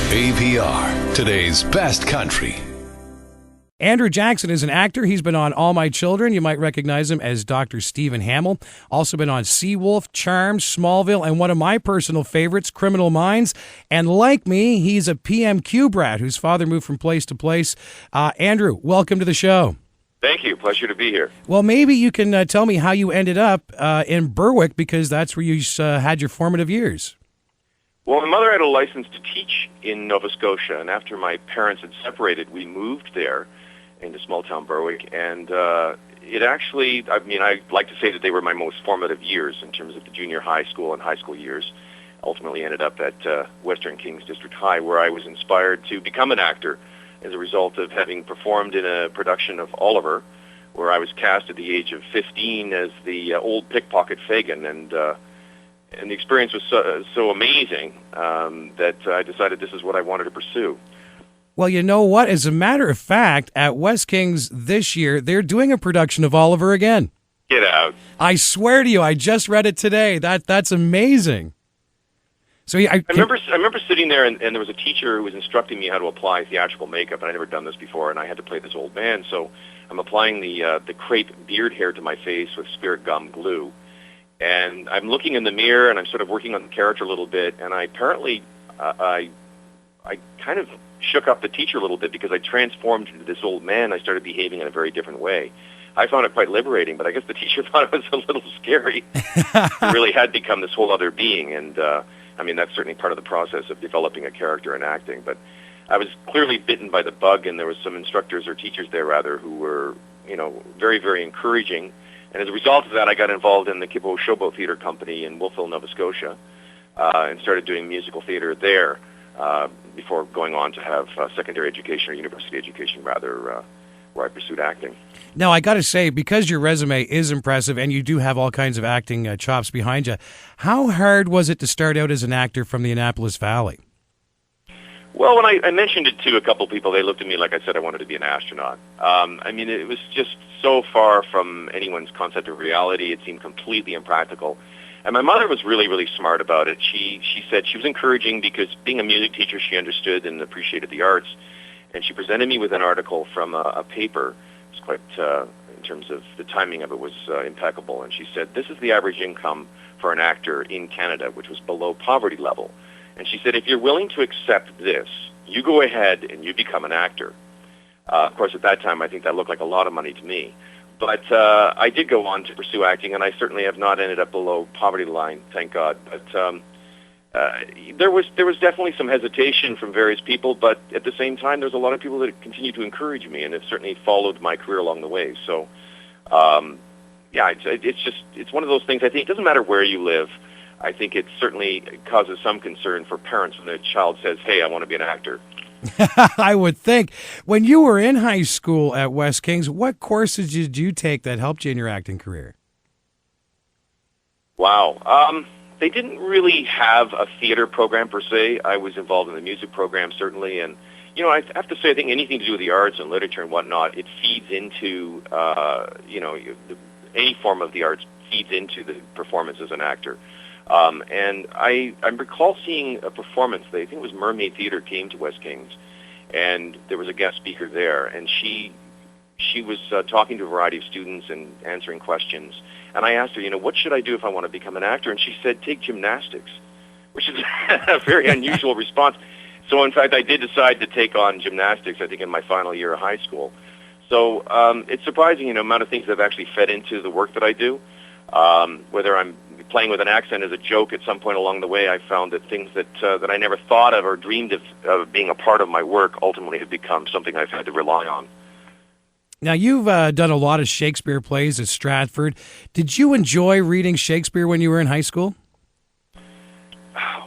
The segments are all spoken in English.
AVR, today's best country. Andrew Jackson is an actor. He's been on All My Children. You might recognize him as Dr. Stephen Hamill. Also been on Seawolf, Charmed, Smallville, and one of my personal favorites, Criminal Minds. And like me, he's a PMQ brat whose father moved from place to place. Andrew, welcome to the show. Thank you. Pleasure to be here. Well, maybe you can tell me how you ended up in Berwick, because that's where you had your formative years. Well, my mother had a license to teach in Nova Scotia, and after my parents had separated, we moved there into small-town Berwick, and it actually, I like to say that they were my most formative years in terms of the junior high school and high school years. Ultimately ended up at Western Kings District High, where I was inspired to become an actor as a result of having performed in a production of Oliver, where I was cast at the age of 15 as the old pickpocket Fagin, and the experience was so amazing that I decided this is what I wanted to pursue. Well, you know what? As a matter of fact, at West Kings this year, they're doing a production of Oliver again. Get out. I swear to you, I just read it today. That's amazing. So I remember sitting there, and there was a teacher who was instructing me how to apply theatrical makeup, and I'd never done this before, and I had to play this old man. So I'm applying the crepe beard hair to my face with spirit gum glue, and I'm looking in the mirror, and I'm sort of working on the character a little bit, and I apparently I kind of shook up the teacher a little bit because I transformed into this old man. I started behaving in a very different way. I found it quite liberating, but I guess the teacher thought it was a little scary. I really had become this whole other being, and that's certainly part of the process of developing a character in acting. But I was clearly bitten by the bug, and there was some instructors or teachers there, rather, who were, very, very encouraging. And as a result of that, I got involved in the Kibbo Showboat Theatre Company in Wolfville, Nova Scotia, and started doing musical theater there before going on to have secondary education, or university education, rather, where I pursued acting. Now, I got to say, because your resume is impressive and you do have all kinds of acting chops behind you, how hard was it to start out as an actor from the Annapolis Valley? Well, when I mentioned it to a couple people, they looked at me like I said I wanted to be an astronaut. It was just so far from anyone's concept of reality. It seemed completely impractical. And my mother was really, really smart about it. She said she was encouraging because being a music teacher, she understood and appreciated the arts. And she presented me with an article from a paper. It was quite, in terms of the timing of it, was impeccable. And she said, this is the average income for an actor in Canada, which was below poverty level. And she said, if you're willing to accept this, you go ahead and you become an actor. Of course, at that time, I think that looked like a lot of money to me. But I did go on to pursue acting, and I certainly have not ended up below poverty line, thank God. But there was definitely some hesitation from various people, but at the same time, there's a lot of people that continue to encourage me, and have certainly followed my career along the way. So, it's one of those things. I think it doesn't matter where you live. I think it certainly causes some concern for parents when a child says, hey, I want to be an actor. I would think. When you were in high school at West Kings, what courses did you take that helped you in your acting career? Wow. They didn't really have a theater program per se. I was involved in the music program, certainly. And, I have to say, I think anything to do with the arts and literature and whatnot, it feeds into, any form of the arts feeds into the performance as an actor. And I recall seeing a performance. I think it was Mermaid Theatre came to West Kings, and there was a guest speaker there, and she was talking to a variety of students and answering questions. And I asked her, what should I do if I want to become an actor? And she said, take gymnastics, which is a very unusual response. So, in fact, I did decide to take on gymnastics, I think, in my final year of high school. So it's surprising, the amount of things that have actually fed into the work that I do, whether I'm playing with an accent as a joke at some point along the way. I found that things that I never thought of or dreamed of being a part of my work ultimately have become something I've had to rely on. Now, you've done a lot of Shakespeare plays at Stratford. Did you enjoy reading Shakespeare when you were in high school?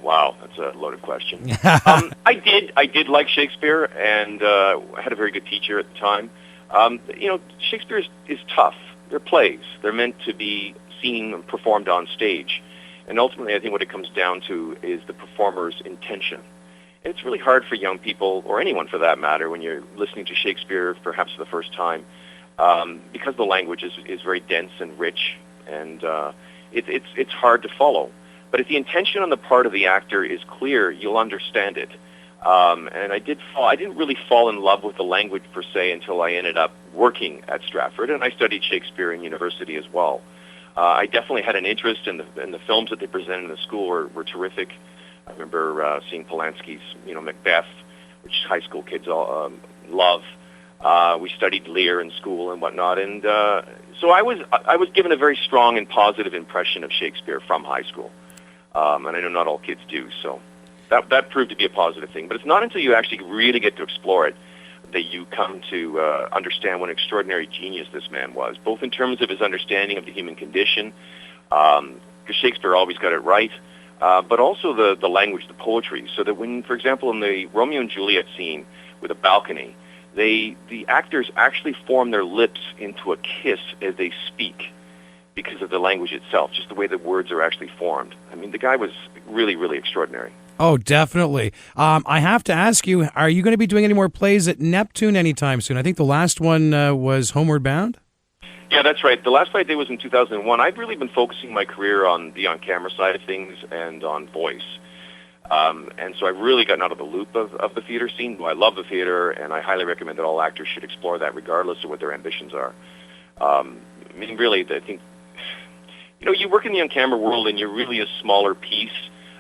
Wow, that's a loaded question. I did like Shakespeare, and I had a very good teacher at the time. Shakespeare is tough. They're plays. They're meant to be seen and performed on stage. And ultimately, I think what it comes down to is the performer's intention. And it's really hard for young people, or anyone for that matter, when you're listening to Shakespeare perhaps for the first time, because the language is very dense and rich, and it's hard to follow. But if the intention on the part of the actor is clear, you'll understand it. And I didn't really fall in love with the language per se until I ended up working at Stratford, and I studied Shakespeare in university as well. I definitely had an interest in the films that they presented in the school were terrific. I remember seeing Polanski's, Macbeth, which high school kids all love. We studied Lear in school and whatnot, and so I was given a very strong and positive impression of Shakespeare from high school, and I know not all kids do. So that proved to be a positive thing. But it's not until you actually really get to explore it that you come to understand what an extraordinary genius this man was, both in terms of his understanding of the human condition, because Shakespeare always got it right, but also the language, the poetry, so that when, for example, in the Romeo and Juliet scene with a balcony, the actors actually form their lips into a kiss as they speak because of the language itself, just the way the words are actually formed. I mean, the guy was really, really extraordinary. Oh, definitely. I have to ask you, are you going to be doing any more plays at Neptune anytime soon? I think the last one was Homeward Bound. Yeah, that's right. The last play I did was in 2001. I've really been focusing my career on the on-camera side of things and on voice. And so I've really gotten out of the loop of the theater scene. I love the theater, and I highly recommend that all actors should explore that regardless of what their ambitions are. I mean, really, I think, you work in the on-camera world, and you're really a smaller piece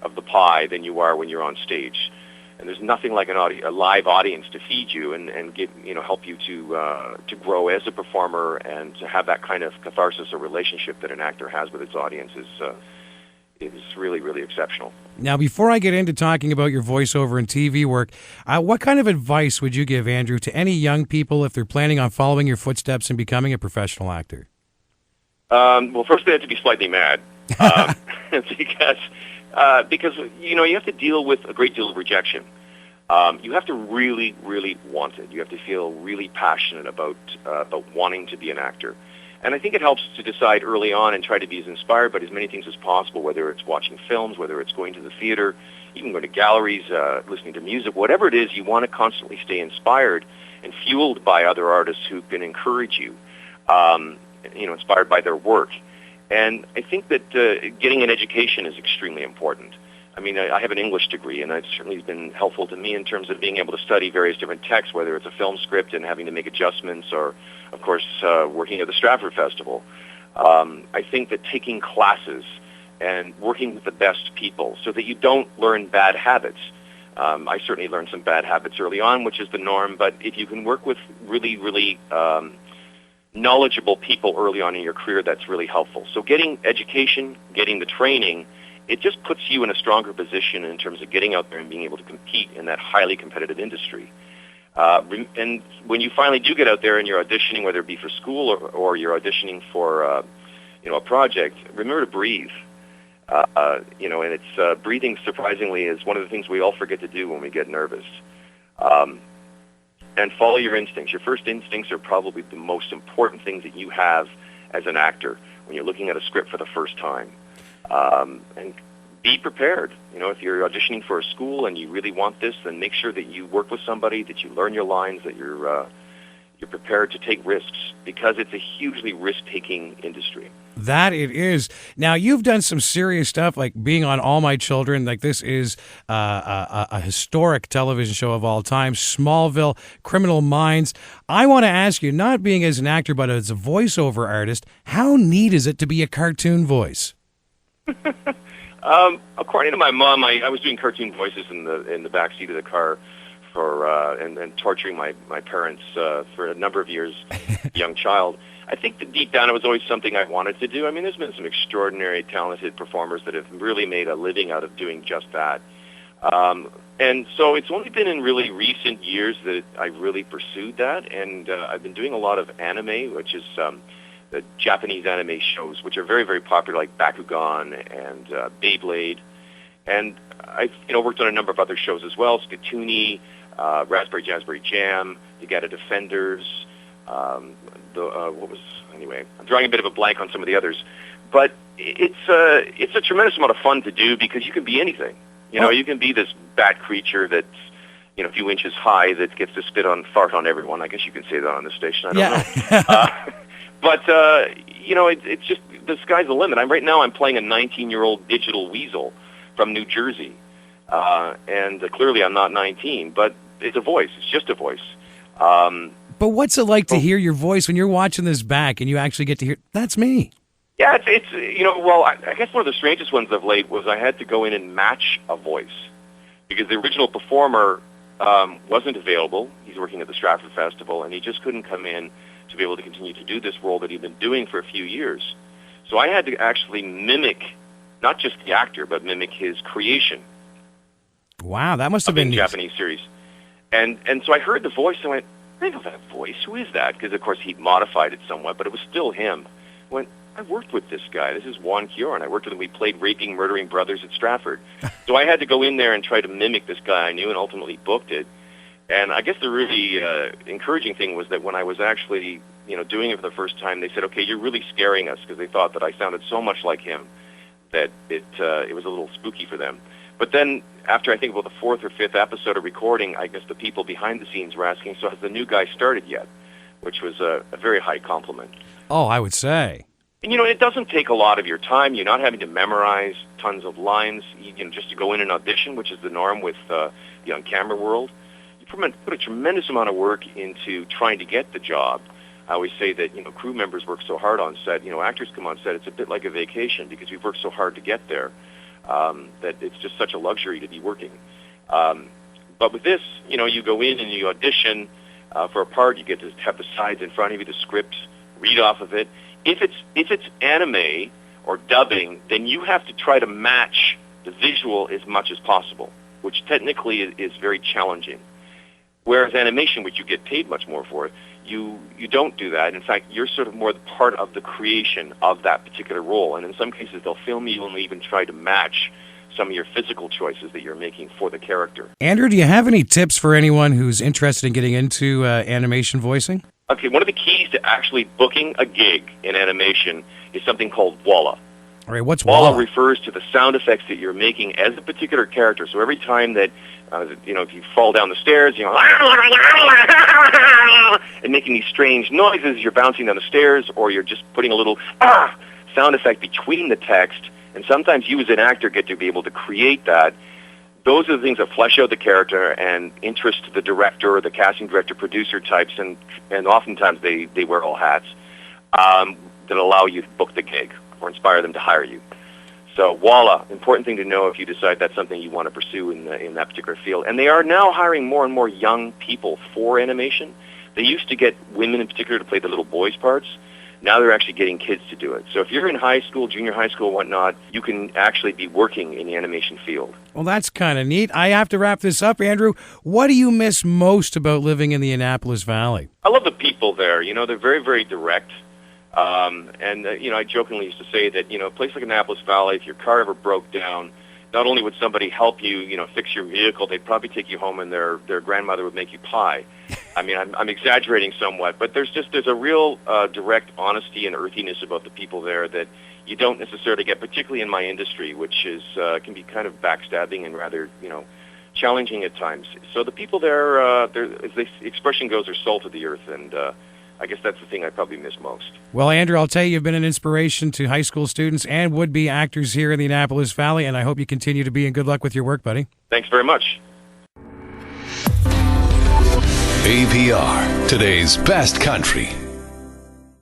of the pie than you are when you're on stage. And there's nothing like a live audience to feed you and get, help you to grow as a performer and to have that kind of catharsis or relationship that an actor has with its audience is really, really exceptional. Now, before I get into talking about your voiceover and TV work, what kind of advice would you give, Andrew, to any young people if they're planning on following your footsteps and becoming a professional actor? Well, first they have to be slightly mad because you have to deal with a great deal of rejection. You have to really, really want it. You have to feel really passionate about wanting to be an actor. And I think it helps to decide early on and try to be as inspired by as many things as possible, whether it's watching films, whether it's going to the theater, even going to galleries, listening to music, whatever it is, you want to constantly stay inspired and fueled by other artists who can encourage you, inspired by their work. And I think that getting an education is extremely important. I mean, I have an English degree, and it's certainly been helpful to me in terms of being able to study various different texts, whether it's a film script and having to make adjustments or, of course, working at the Stratford Festival. I think that taking classes and working with the best people so that you don't learn bad habits. I certainly learned some bad habits early on, which is the norm, but if you can work with really, really knowledgeable people early on in your career, that's really helpful. So getting education, getting the training, it just puts you in a stronger position in terms of getting out there and being able to compete in that highly competitive industry. And when you finally do get out there and you're auditioning, whether it be for school or you're auditioning for a project, remember to breathe. And it's breathing, surprisingly, is one of the things we all forget to do when we get nervous. And follow your instincts. Your first instincts are probably the most important things that you have as an actor when you're looking at a script for the first time. And be prepared. If you're auditioning for a school and you really want this, then make sure that you work with somebody, that you learn your lines, that you're prepared to take risks, because it's a hugely risk-taking industry. That it is. Now, you've done some serious stuff, like being on All My Children. Like, this is a historic television show of all time, Smallville, Criminal Minds. I want to ask you, not being as an actor, but as a voiceover artist, how neat is it to be a cartoon voice? According to my mom, I was doing cartoon voices in the back seat of the car and torturing my parents for a number of years, young child. I think that deep down it was always something I wanted to do. I mean, there's been some extraordinary, talented performers that have really made a living out of doing just that. And so it's only been in really recent years that I really pursued that, and I've been doing a lot of anime, which is the Japanese anime shows, which are very, very popular, like Bakugan and Beyblade. And I've worked on a number of other shows as well, Skatoony, Raspberry Jazzberry Jam, the Gata Defenders, I'm drawing a bit of a blank on some of the others. But it's a tremendous amount of fun to do because you can be anything. You can be this bat creature that's, a few inches high that gets to fart on everyone. I guess you can say that on the station. I don't know. But it's just, the sky's the limit. Right now I'm playing a 19-year-old digital weasel from New Jersey. And clearly I'm not 19, but it's a voice. It's just a voice. But what's it like to hear your voice when you're watching this back and you actually get to hear, that's me? Yeah, it's well, I guess one of the strangest ones of late was I had to go in and match a voice because the original performer wasn't available. He's working at the Stratford Festival, and he just couldn't come in to be able to continue to do this role that he'd been doing for a few years. So I had to actually mimic, not just the actor, but mimic his creation. Wow, that must have been a Japanese series. And so I heard the voice, and I went, I know that voice. Who is that? Because, of course, he'd modified it somewhat, but it was still him. I went, I worked with this guy. This is Juan Kioran. I worked with him. We played raping, murdering brothers at Stratford. So I had to go in there and try to mimic this guy I knew, and ultimately booked it. And I guess the really encouraging thing was that when I was actually, doing it for the first time, they said, okay, you're really scaring us, because they thought that I sounded so much like him that it was a little spooky for them. But then after I think about the fourth or fifth episode of recording, I guess the people behind the scenes were asking, so has the new guy started yet? Which was a very high compliment. Oh, I would say. And, it doesn't take a lot of your time. You're not having to memorize tons of lines, just to go in and audition, which is the norm with the on-camera world. You put a tremendous amount of work into trying to get the job. I always say that, crew members work so hard on set. Actors come on set. It's a bit like a vacation because we've worked so hard to get there that it's just such a luxury to be working. But with this, you go in and you audition for a part. You get to have the sides in front of you, the script, read off of it. If it's anime or dubbing, then you have to try to match the visual as much as possible, which technically is very challenging. Whereas animation, which you get paid much more for, you don't do that. In fact, you're sort of more the part of the creation of that particular role. And in some cases, they'll film you and even try to match some of your physical choices that you're making for the character. Andrew, do you have any tips for anyone who's interested in getting into animation voicing? Okay, one of the keys to actually booking a gig in animation is something called walla. All right, what's walla? walla? Refers to the sound effects that you're making as a particular character. So every time that, if you fall down the stairs, and making these strange noises, you're bouncing down the stairs, or you're just putting a little sound effect between the text. And sometimes you as an actor get to be able to create that. Those are the things that flesh out the character and interest the director or the casting director, producer types, and oftentimes they wear all hats, that allow you to book the gig or inspire them to hire you. So walla, important thing to know if you decide that's something you want to pursue in that particular field. And they are now hiring more and more young people for animation. They used to get women in particular to play the little boys' parts. Now they're actually getting kids to do it. So if you're in high school, junior high school, whatnot, you can actually be working in the animation field. Well, that's kind of neat. I have to wrap this up, Andrew. What do you miss most about living in the Annapolis Valley? I love the people there. They're very, very direct. I jokingly used to say that, a place like Annapolis Valley, if your car ever broke down, not only would somebody help you, fix your vehicle, they'd probably take you home and their grandmother would make you pie. I mean, I'm exaggerating somewhat, but there's a real direct honesty and earthiness about the people there that you don't necessarily get, particularly in my industry, which is can be kind of backstabbing and rather, challenging at times. So the people there, as the expression goes, are salt of the earth, and I guess that's the thing I probably miss most. Well, Andrew, I'll tell you, you've been an inspiration to high school students and would-be actors here in the Annapolis Valley, and I hope you continue to be, and good luck with your work, buddy. Thanks very much. AVR, today's best country.